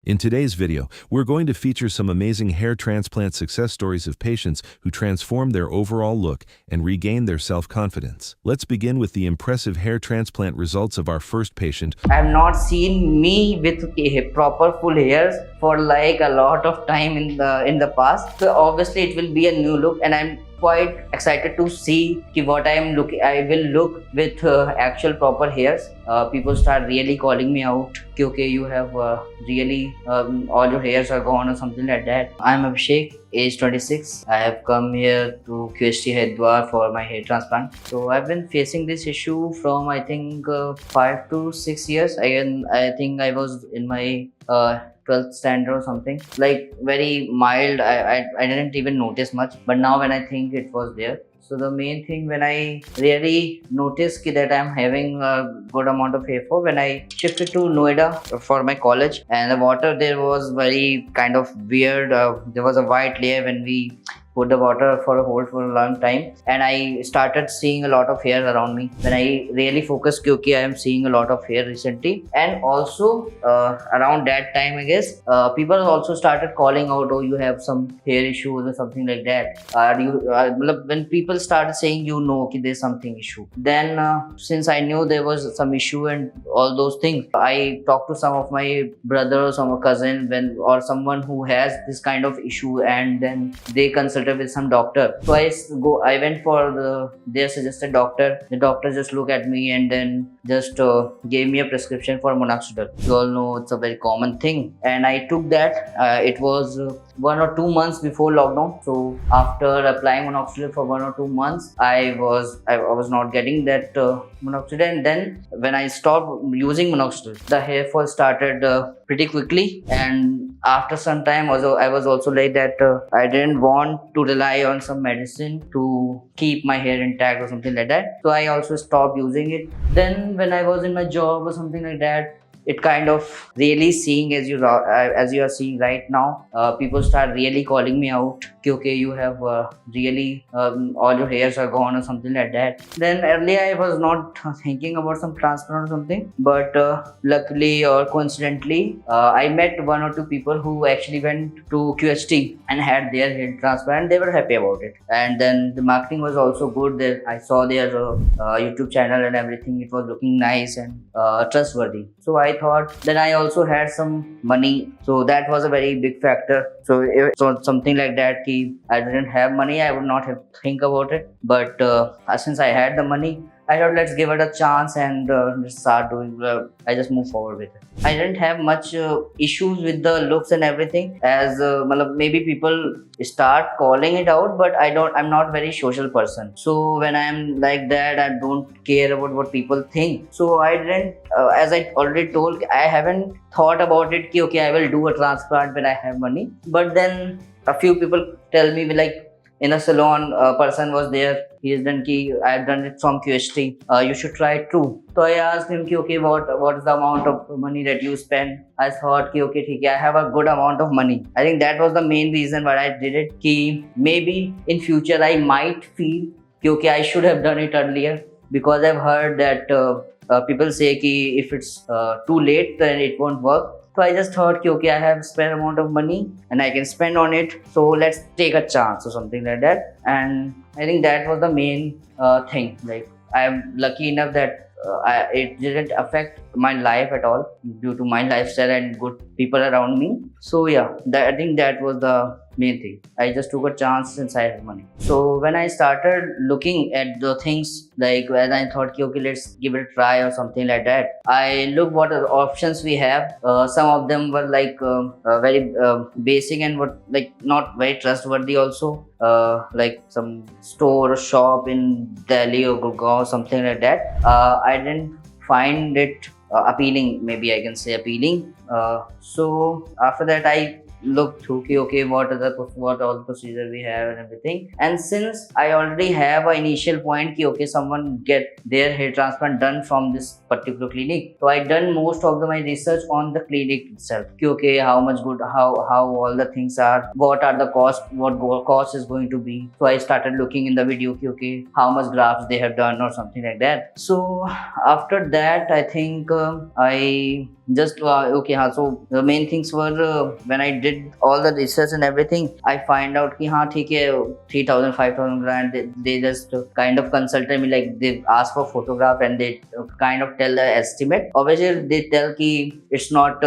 In today's video, we're going to feature some amazing hair transplant success stories of patients who transformed their overall look and regained their self-confidence. Let's begin with the impressive hair transplant results of our first patient. I have not seen me with proper full hairs for like a lot of time in the past. So obviously it will be a new look, and I'm quite excited to see what I will look with actual proper hairs. People start really calling me out, okay, you have really all your hairs are gone or something like that. I'm Abhishek, age 26. I have come here to QHT Haridwar for my hair transplant. So I've been facing this issue from I think 5 to 6 years. I think I was in my 12th standard or something, like very mild. I didn't even notice much, but now when I think it was there. So the main thing when I really noticed that I'm having a good amount of hair fall, when I shifted to Noida for my college, and the water there was very kind of weird. There was a white layer when we put the water for a hold for a long time, and I started seeing a lot of hair around me. When I really focused, okay, I am seeing a lot of hair recently. And also around that time, I guess people also started calling out, oh, you have some hair issues or something like that. When people started saying, you know, okay, there's something issue, then since I knew there was some issue and all those things, I talked to some of my brothers or cousin or someone who has this kind of issue, and then they consulted with some doctor. So I went for their suggested doctor. The doctor just looked at me and then just gave me a prescription for minoxidil. You all know it's a very common thing, and I took that. It was 1 or 2 months before lockdown. So after applying minoxidil for 1 or 2 months, I was not getting that minoxidil, and then when I stopped using minoxidil, the hair fall started pretty quickly. And after some time also, I was also like that I didn't want to rely on some medicine to keep my hair intact or something like that. So I also stopped using it. Then when I was in my job or something like that, it kind of really seeing as you are seeing right now, people start really calling me out, okay, you have really all your hairs are gone or something like that. Then earlier I was not thinking about some transplant or something, but luckily or coincidentally, I met 1 or 2 people who actually went to QHT and had their hair transplant. They were happy about it, and then the marketing was also good. There I saw their YouTube channel and everything. It was looking nice and trustworthy. So I thought, then I also had some money, so that was a very big factor. So if so something like that, I didn't have money, I would not have think about it. But since I had the money, I thought, let's give it a chance and just start doing. I just move forward with it. I didn't have much issues with the looks and everything, as maybe people start calling it out, but I'm not very social person. So when I'm like that, I don't care about what people think. So I didn't, as I already told, I haven't thought about it. Okay, I will do a transplant when I have money. But then a few people tell me, like, in a salon, a person was there. He has done I have done it from QHT. You should try it too. So I asked him, okay, what is the amount of money that you spend? I thought, okay, I have a good amount of money. I think that was the main reason why I did it. Maybe in future I might feel, okay, I should have done it earlier, because I've heard that people say if it's too late, then it won't work. So I just thought, okay, I have spare amount of money and I can spend on it. So let's take a chance or something like that. And I think that was the main thing. Like, I am lucky enough that it didn't affect my life at all due to my lifestyle and good people around me. So yeah, I think that was the main thing. I just took a chance since I had money. So when I started looking at the things, like when I thought, okay, let's give it a try or something like that, I looked what are the options we have. Some of them were like very basic and not very trustworthy also. Like some store or shop in Delhi or Gurgaon or something like that. I didn't find it appealing, maybe I can say appealing. So after that, I look through okay what all the procedure we have and everything. And since I already have an initial point okay someone get their hair transplant done from this particular clinic, so I done most of my research on the clinic itself okay how much good, how all the things are, what are the cost, what cost is going to be. So I started looking in the video okay how much grafts they have done or something like that. So after that I think I just okay so the main things were when I did all the research and everything, I find out ki हाँ ठीक है 3,000 5,000 grand they just kind of consulted me, like they ask for photograph and they kind of tell the estimate. Obviously they tell ki it's not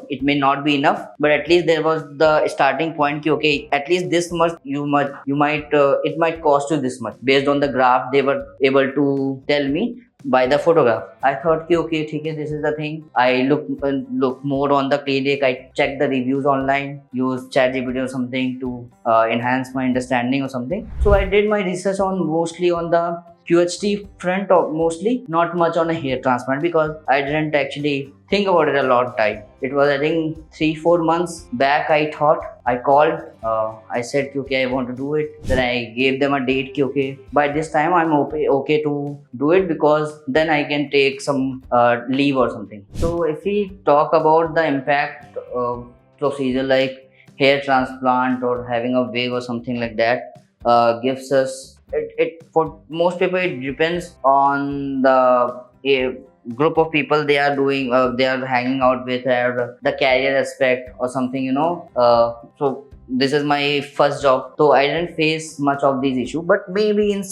it may not be enough, but at least there was the starting point ki okay at least this much you might it might cost you this much based on the graph they were able to tell me by the photograph. I thought ki okay ठीक है this is the thing. I look more on the clinic, I check the reviews online, use ChatGPT or something to enhance my understanding or something. So I did my research on mostly on the QHT front, or mostly not much on a hair transplant because I didn't actually think about it a lot of time. It was I think 3-4 months back I thought. I called, I said okay I want to do it. Then I gave them a date okay by this time I'm okay to do it because then I can take some leave or something. So if we talk about the impact procedure like hair transplant or having a wig or something like that gives us it for most people it depends on the group of people they are doing they are hanging out with, or the career aspect or something so this is my first job, so I didn't face much of these issues. But maybe in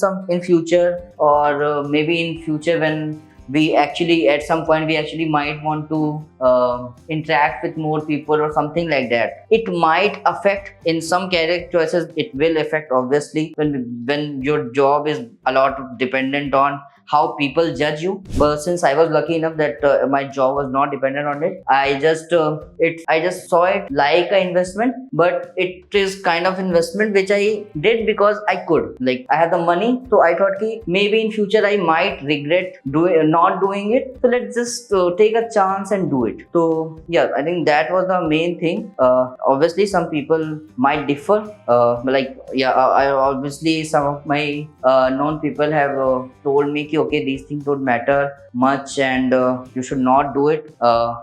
future or maybe in future when we actually at some point we actually might want to interact with more people or something like that, it might affect in some career choices. It will affect obviously when your job is a lot dependent on how people judge you. But since I was lucky enough that my job was not dependent on it, I just saw it like an investment. But it is kind of investment which I did because I could, like I have the money, so I thought ki maybe in future I might regret not doing it, so let's just take a chance and do it. So yeah, I think that was the main thing. Obviously some people might differ, like yeah, I obviously some of my known people have told me ki okay these things don't matter much and you should not do it,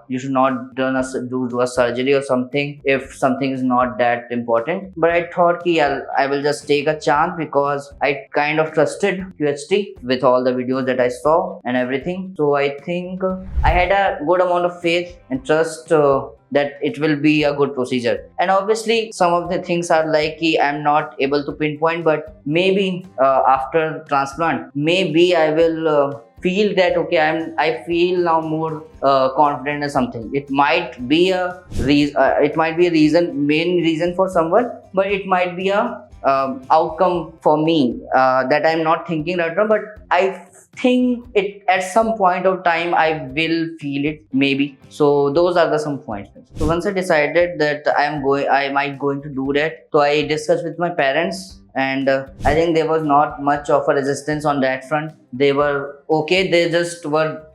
you should not do a surgery or something if something is not that important. But I thought ki yeah, I will just take a chance because I kind of trusted QHT with all the videos that I saw and everything. So I think I had a good amount of faith and trust that it will be a good procedure. And obviously some of the things are like I'm not able to pinpoint, but maybe after transplant maybe I will feel that okay I feel now more confident or something. It might be a main reason for someone, but it might be a outcome for me that I'm not thinking right now, but I think it at some point of time I will feel it maybe. So those are the some points. So once I decided that I might going to do that, so I discussed with my parents, and I think there was not much of a resistance on that front. They were okay, they just were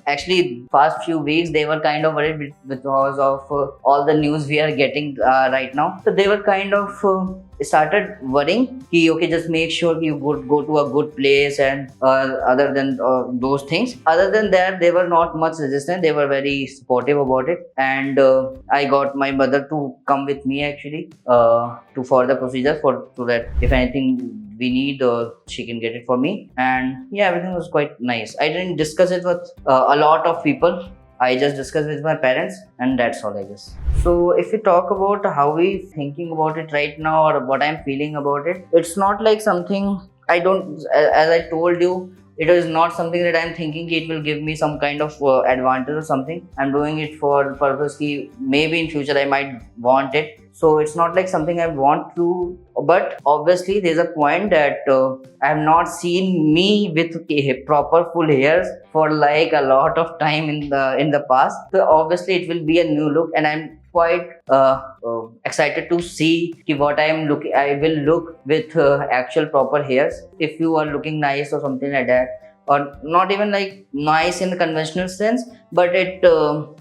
actually past few weeks they were kind of worried because of all the news we are getting right now. So they were kind of started worrying ki okay just make sure you go to a good place, and other than those things, other than that they were not much resistant. They were very supportive about it, and I got my mother to come with me actually to for the procedure so that if anything we need she can get it for me. And yeah, everything was quite nice. I didn't discuss it with a lot of people, I just discussed with my parents, and that's all I guess. So if we talk about how we thinking about it right now or what I'm feeling about it, it's not like something I don't, as I told you, it is not something that I'm thinking it will give me some kind of advantage or something. I'm doing it for purpose ki maybe in future I might want it. So it's not like something I want to, but obviously there's a point that I have not seen me with proper full hairs for like a lot of time in the past. So obviously it will be a new look, and I'm quite excited to see what I will look with actual proper hairs. If you are looking nice or something like that, or not even like nice in the conventional sense, but it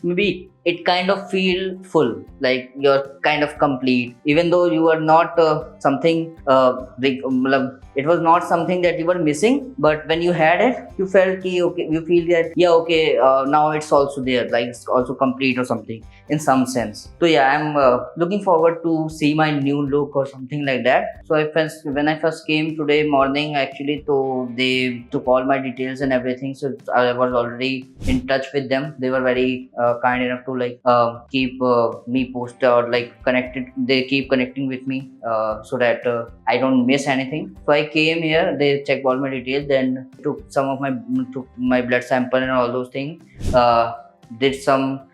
maybe it kind of feel full, like you're kind of complete, even though you are not something big. It was not something that you were missing, but when you had it, you felt okay. You feel that okay, now it's also there, like it's also complete or something in some sense. So yeah, I'm looking forward to see my new look or something like that. So when I first came today morning, actually, so they took all my details and everything. So I was already in touch with them. They were very kind enough to like keep me posted or like connected. They keep connecting with me so that I don't miss anything. So I came here. They checked all my details. Then took my blood sample and all those things. Did some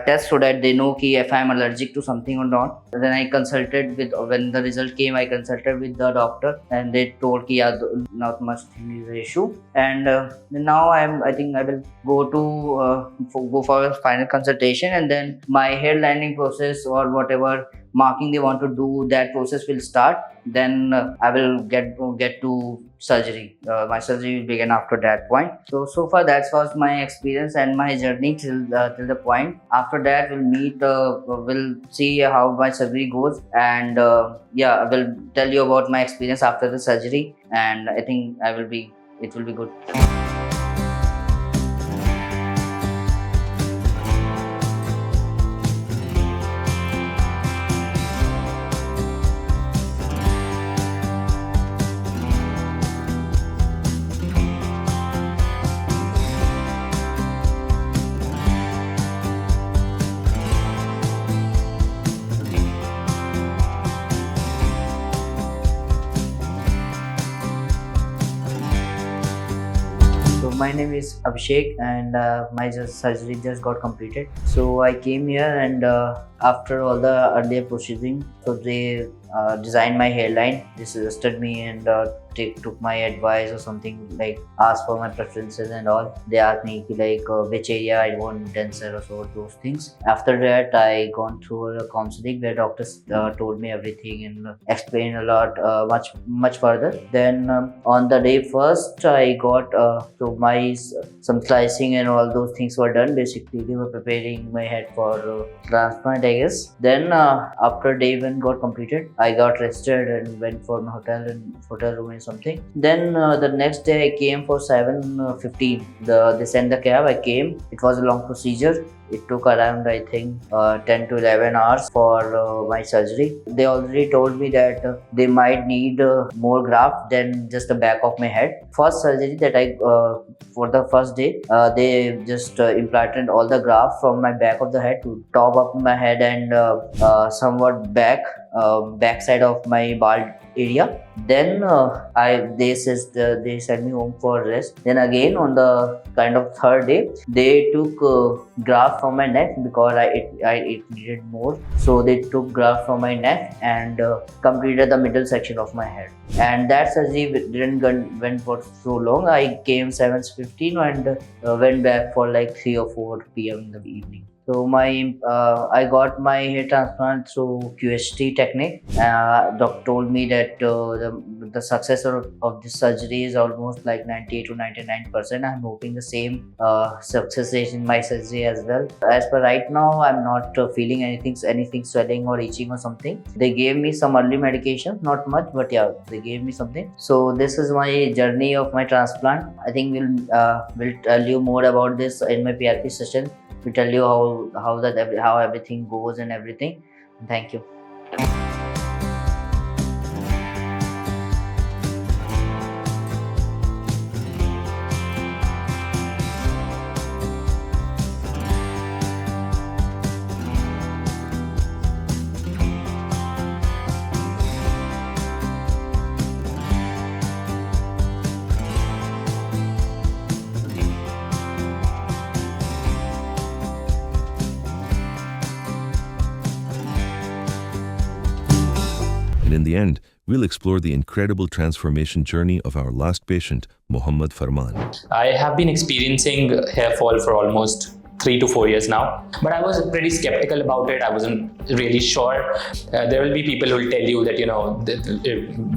test so that they know if I'm allergic to something or not. Then I consulted with, when the result came, I consulted with the doctor and they told yeah, not much thing is the issue. And now I think I will go to go for a final consultation, and then my hair lining process or whatever marking they want to do, that process will start. Then I will get to surgery. My surgery will begin after that point. So far that was my experience and my journey till the point. After that we'll see how my surgery goes, and yeah, I will tell you about my experience after the surgery, and I think it will be good. So my name is Abhishek, and my surgery just got completed. So I came here, and after all the earlier proceeding, so they designed my hairline. They suggested me and took my advice or something, like asked for my preferences and all. They asked me like which area I want denser or so, those things. After that, I gone through a counseling where doctors told me everything and explained a lot, much further. Then on the day first, I got so my some slicing and all those things were done. Basically, they were preparing my head for transplant, I guess. Then after day one got completed, I got rested and went for my hotel room and something. Then the next day I came for 7:15. They sent the cab. I came. It was a long procedure. It took around, I think, 10 to 11 hours for my surgery. They already told me that they might need more graft than just the back of my head. First surgery that I, for the first day, they just implanted all the graft from my back of the head to top of my head and somewhat back side of my bald area. Then they sent me home for rest. Then again on the kind of third day, they took graft from my neck because it needed more. So they took graft from my neck and completed the middle section of my head. And that surgery didn't went for so long. I came 7:15 and went back for like 3 or 4 p.m. in the evening. So I got my hair transplant through QHT Technique. Doctor told me that the success of this surgery is almost like 98 to 99%. I'm hoping the same success is in my surgery as well. As per right now, I'm not feeling anything swelling or itching or something. They gave me some early medication, not much, but yeah, they gave me something. So this is my journey of my transplant. I think we'll tell you more about this in my PRP session. We tell you how everything goes and everything. Thank you. In the end, we'll explore the incredible transformation journey of our last patient, Mohammad Farman. I have been experiencing hair fall for almost 3 to 4 years now, but I was pretty skeptical about it. I wasn't really sure. There will be people who will tell you that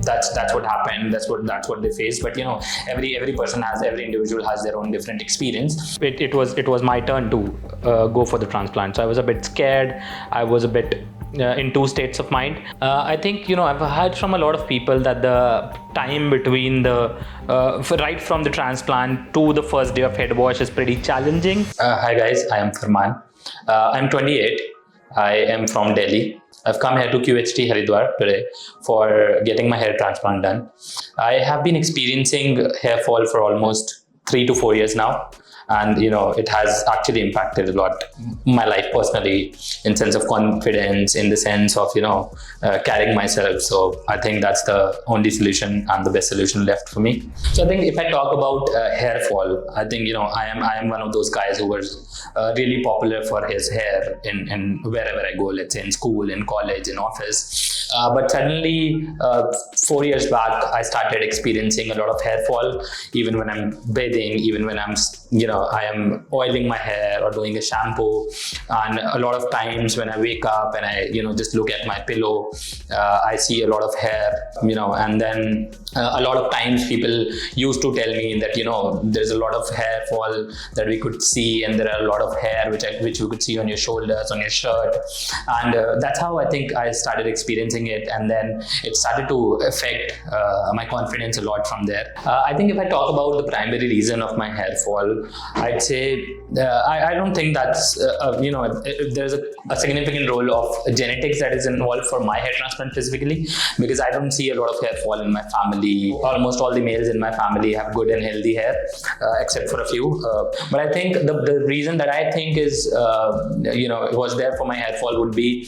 that's what happened, that's what they faced. But every person every individual has their own different experience. It was my turn to go for the transplant. So I was a bit scared. I was a bit in two states of mind. I think, I've heard from a lot of people that the time between right from the transplant to the first day of head wash is pretty challenging. Hi guys, I am Farman. I'm 28. I am from Delhi. I've come here to QHT Haridwar today for getting my hair transplant done. I have been experiencing hair fall for almost 3 to 4 years now. And, it has actually impacted a lot my life personally, in sense of confidence, in the sense of, carrying myself. So I think that's the only solution and the best solution left for me. So I think if I talk about hair fall, I think, I am one of those guys who was really popular for his hair in wherever I go, let's say in school, in college, in office. But suddenly, 4 years back, I started experiencing a lot of hair fall, even when I'm bathing, even when I'm, I am oiling my hair or doing a shampoo. And a lot of times when I wake up and I, just look at my pillow, I see a lot of hair, and then a lot of times people used to tell me that, there's a lot of hair fall that we could see, and there are a lot of hair which you could see on your shoulders, on your shirt. And that's how I think I started experiencing it. And then it started to affect my confidence a lot from there. I think if I talk about the primary reason of my hair fall, I'd say I don't think that's, there's a significant role of genetics that is involved for my hair transplant specifically, because I don't see a lot of hair fall in my family. Almost all the males in my family have good and healthy hair, except for a few. But I think the reason that I think is, was there for my hair fall would be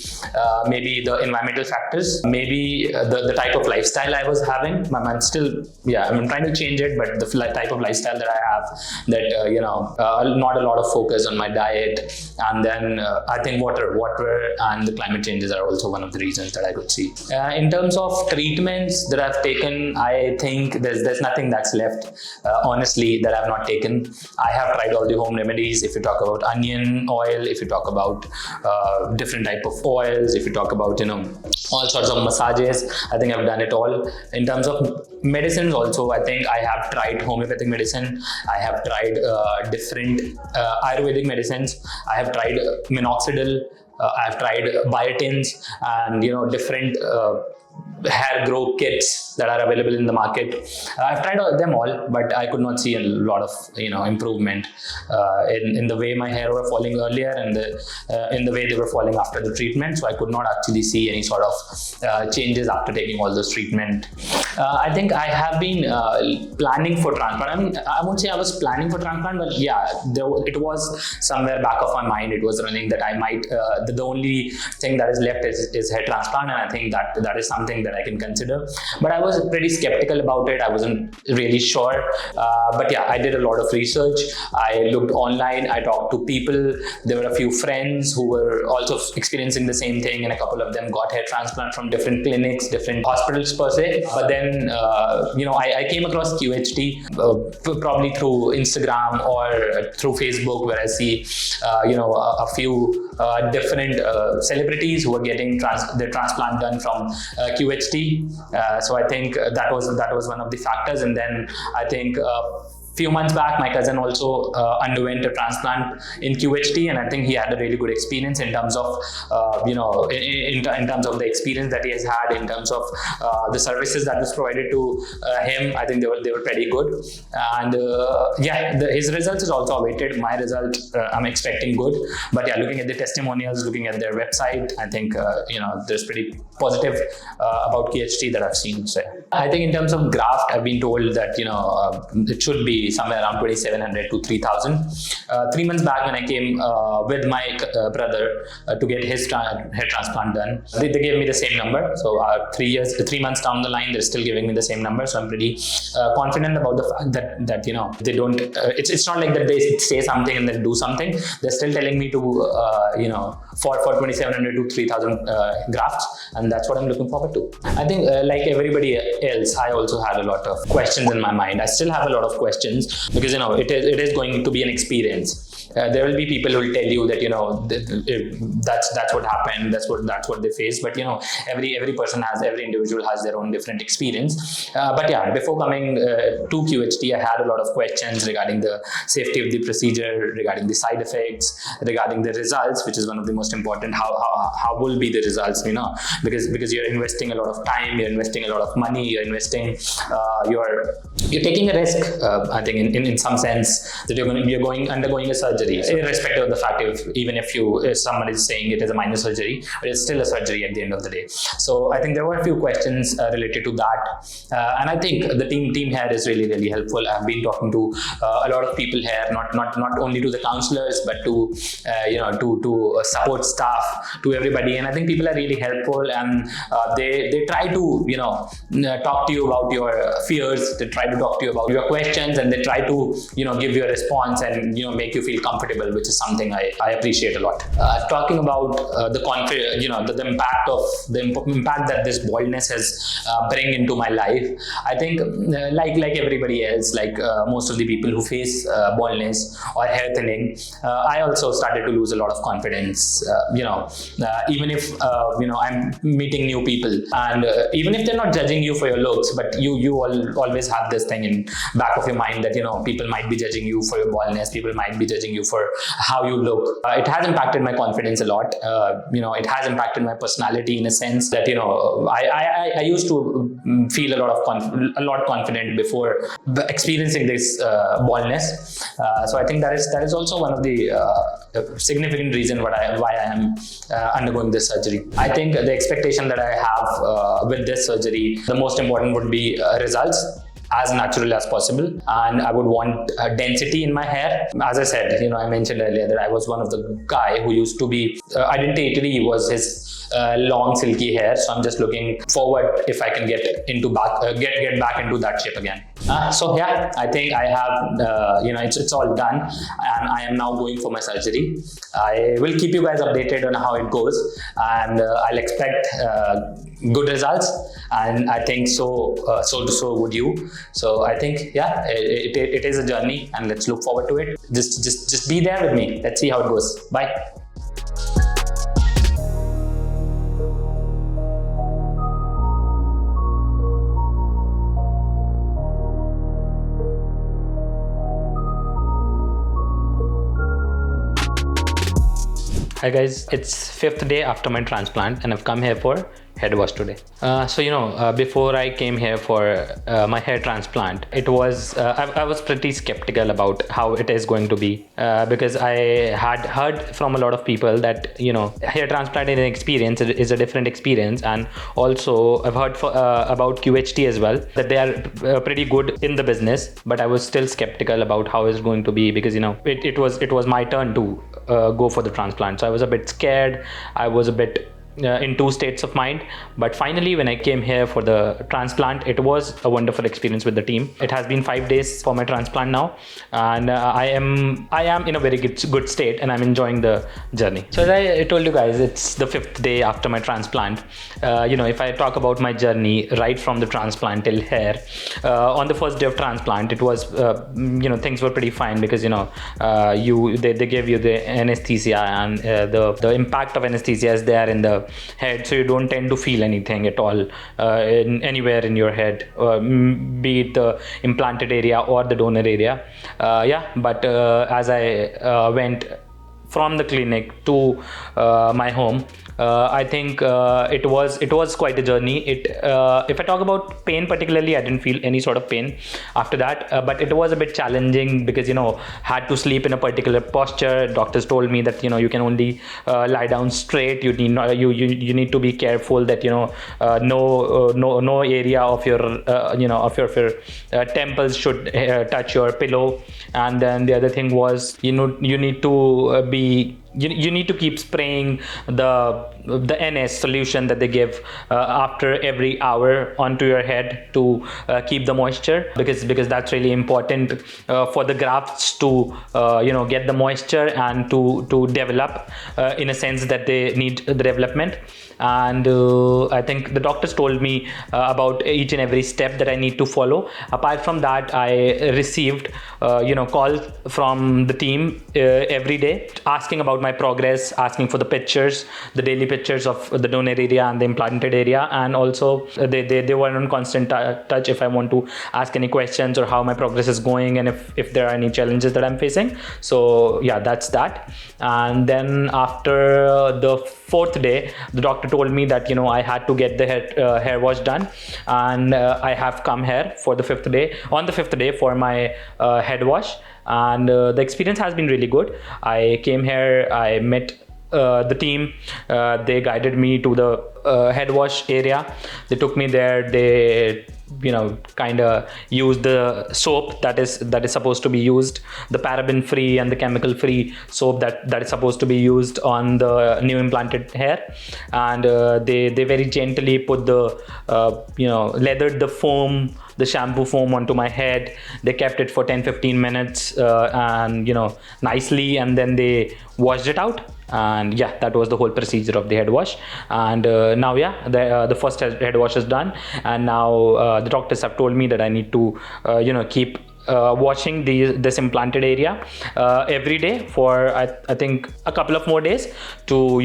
maybe the environmental factors, maybe the type of lifestyle I was having. I'm still, I'm trying to change it, but the type of lifestyle that I have, that, not a lot of focus on my diet. And then I think water and the climate changes are also one of the reasons that I could see. In terms of treatments that I've taken, I think there's nothing that's left, honestly, that I've not taken. I have tried all the home remedies. If you talk about onion oil, if you talk about different type of oils, if you talk about, all sorts of massages, I think I've done it all. In terms of medicines also, I think I have tried homeopathic medicine. I have tried different Ayurvedic medicines. I have tried minoxidil. I've tried biotins and, different hair grow kits that are available in the market. I've tried them all, but I could not see a lot of improvement in the way my hair were falling earlier and in the way they were falling after the treatment. So I could not actually see any sort of changes after taking all those treatment. I think I have been planning for transplant. I mean, I won't say I was planning for transplant, but it was somewhere back of my mind. It was running that I might. The only thing that is left is hair transplant, and I think that is something that I can consider. But I was pretty skeptical about it. I wasn't really sure. But I did a lot of research. I looked online. I talked to people. There were a few friends who were also experiencing the same thing, and a couple of them got hair transplant from different clinics, different hospitals per se. But then, I came across QHT probably through Instagram or through Facebook, where I see, a few different celebrities who are getting their transplant done from QHT. So I think that was one of the factors. And then I think few months back, my cousin also underwent a transplant in QHT, and I think he had a really good experience in terms of, in terms of the experience that he has had, in terms of the services that was provided to him. I think they were pretty good, and his results is also awaited. My result, I'm expecting good, but looking at the testimonials, looking at their website, I think there's pretty positive about QHT that I've seen. So I think in terms of graft, I've been told that it should be somewhere around 2,700 to 3,000. 3 months back, when I came with my brother to get his hair transplant done, they gave me the same number. So 3 months down the line, they're still giving me the same number. So I'm pretty confident about the fact that they don't. It's not like that they say something and then do something. They're still telling me to for 2,700 to 3,000 grafts, and that's what I'm looking forward to. I think like everybody else, I also had a lot of questions in my mind. I still have a lot of questions because it is going to be an experience. there will be people who will tell you that that's what happened, that's what they faced. But every person every individual has their own different experience. But yeah, before coming to QHT, I had a lot of questions regarding the safety of the procedure, regarding the side effects, regarding the results, which is one of the most important. How will be the results? Because you're investing a lot of time, you're investing a lot of money, you're investing, you're taking a risk. I think in some sense that you're undergoing a surgery, irrespective of the fact if someone is saying it is a minor surgery, but it's still a surgery at the end of the day. So I think there were a few questions related to that, and I think the team here is really helpful. I've been talking to a lot of people here, not only to the counselors, but to support staff, to everybody, and I think people are really helpful, and they try to talk to you about your fears, they try to talk to you about your questions, and they try to give you a response and make you feel comfortable, which is something I appreciate a lot. Talking about the impact that this baldness has bring into my life, I think like everybody else, most of the people who face baldness or hair thinning, I also started to lose a lot of confidence. Even if I'm meeting new people, and even if they're not judging you for your looks, but you always have this thing in back of your mind that people might be judging you for your baldness, people might be judging you for how you look. It has impacted my confidence a lot. It has impacted my personality in a sense that I used to feel a lot confident before experiencing this baldness. So I think that is also one of the significant reason why I am undergoing this surgery. I think the expectation that I have with this surgery, the most important would be results as natural as possible, and I would want density in my hair. As I said, I mentioned earlier that I was one of the guy who used to be identity was his long silky hair, so I'm just looking forward if I can get back into that shape again. So yeah, I think I have it's all done, and I am now going for my surgery. I will keep you guys updated on how it goes, and I'll expect good results, and I think so would you. So I think it is a journey, and let's look forward to it. Just be there with me. Let's see how it goes. Bye. Hi guys, it's 5th day after my transplant, and I've come here for head wash today. Before I came here for my hair transplant, it was I was pretty skeptical about how it is going to be, because I had heard from a lot of people that hair transplant is a different experience, and also I've heard about QHT as well, that they are pretty good in the business, but I was still skeptical about how it's going to be, because it was my turn to go for the transplant, so I was a bit scared. I was a bit in two states of mind, but finally when I came here for the transplant, it was a wonderful experience with the team. It has been 5 days for my transplant now, and I am in a very good state, and I'm enjoying the journey. So as I told you guys, it's the 5th day after my transplant. If I talk about my journey right from the transplant till here, on the first day of transplant, it was things were pretty fine, because they give you the anesthesia, and the impact of anesthesia is there in the head, so you don't tend to feel anything at all anywhere in your head, be it the implanted area or the donor area. But as I went from the clinic to my home, I think it was quite a journey. If I talk about pain particularly, I didn't feel any sort of pain after that, but it was a bit challenging, because had to sleep in a particular posture. Doctors told me that you can only lie down straight. You need to be careful that no area of your temples should touch your pillow. And then the other thing was you need to be you need to keep spraying the NS solution that they give after every hour onto your head to keep the moisture, because that's really important for the grafts to get the moisture and to develop in a sense that they need the development. and I think the doctors told me about each and every step that I need to follow. Apart from that, I received calls from the team every day asking about my progress, asking for the pictures, the daily pictures of the donor area and the implanted area, and also they were on constant touch if I want to ask any questions or how my progress is going and if there are any challenges that I'm facing. So yeah, that's that. And then after the 4th day, the doctor told me that I had to get the hair wash done, and I have come here for the 5th day, on the 5th day, for my head wash, and the experience has been really good. I came here, I met the team, they guided me to the head wash area. They took me there, they kind of used the soap that is supposed to be used, the paraben free and the chemical free soap that is supposed to be used on the new implanted hair, and they very gently put the leathered the foam, the shampoo foam onto my head. They kept it for 10-15 minutes and nicely, and then they washed it out. And yeah, that was the whole procedure of the head wash. And now the first head wash is done, and now the doctors have told me that I need to keep washing this implanted area every day for I think a couple of more days to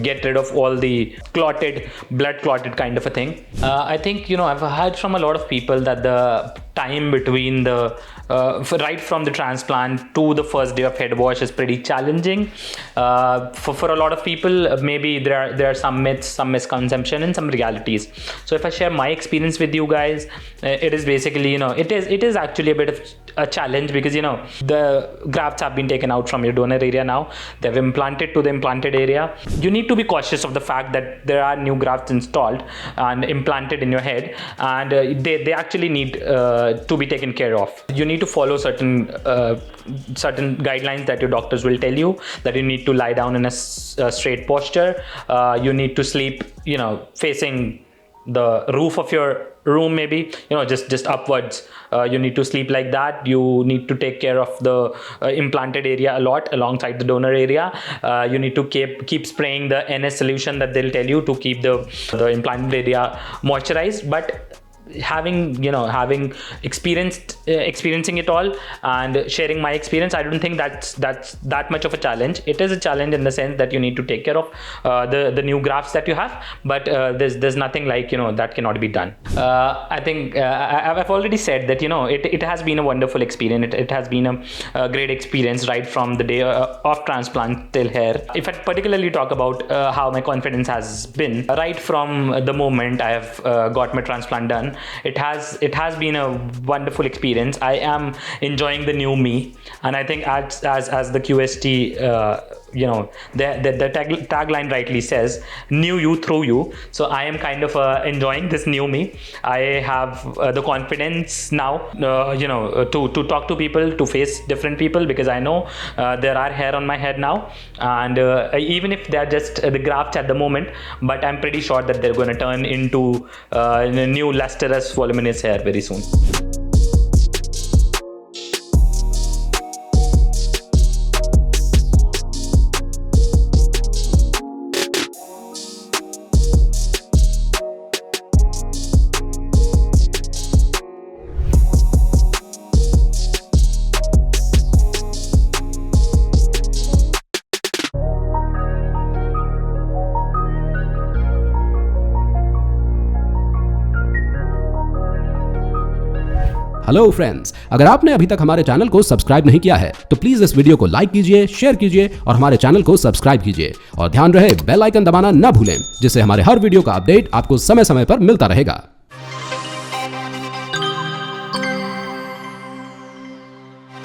get rid of all the blood clotted kind of a thing. I think I've heard from a lot of people that the time between the right from the transplant to the first day of head wash is pretty challenging for a lot of people. Maybe there are some myths, some misconception, and some realities. So if I share my experience with you guys, it is basically it is actually a bit of a challenge, because the grafts have been taken out from your donor area. Now they've implanted to the implanted area. You need to be cautious of the fact that there are new grafts installed and implanted in your head, and they actually need to be taken care of. You need to follow certain guidelines that your doctors will tell you, that you need to lie down in a straight posture. You need to sleep facing the roof of your room, maybe just upwards. You need to sleep like that. You need to take care of the implanted area a lot alongside the donor area. You need to keep spraying the NS solution that they'll tell you to keep the implanted area moisturized. But having experiencing it all and sharing my experience, I don't think that's that much of a challenge. It is a challenge in the sense that you need to take care of the new grafts that you have, but there's nothing like that cannot be done. I think I've already said that it has been a wonderful experience. It has been a great experience right from the day of transplant till here. If I particularly talk about how my confidence has been right from the moment I have got my transplant done, it has been a wonderful experience. I am enjoying the new me, and I think as the QHT the tagline rightly says, new you through you. So I am kind of enjoying this new me. I have the confidence now to talk to people, to face different people, because I know there are hair on my head now, and even if they're just the grafts at the moment, but I'm pretty sure that they're going to turn into new lustrous voluminous hair very soon. Hello friends, अगर आपने अभी तक हमारे channel को subscribe नहीं किया है तो प्लीज इस वीडियो को लाइक कीजिए, शेयर कीजिए और हमारे चैनल को सब्सक्राइब कीजिए। और ध्यान रहे बेल आइकन दबाना ना भूलें, जिससे हमारे हर वीडियो का अपडेट आपको समय समय पर मिलता रहेगा।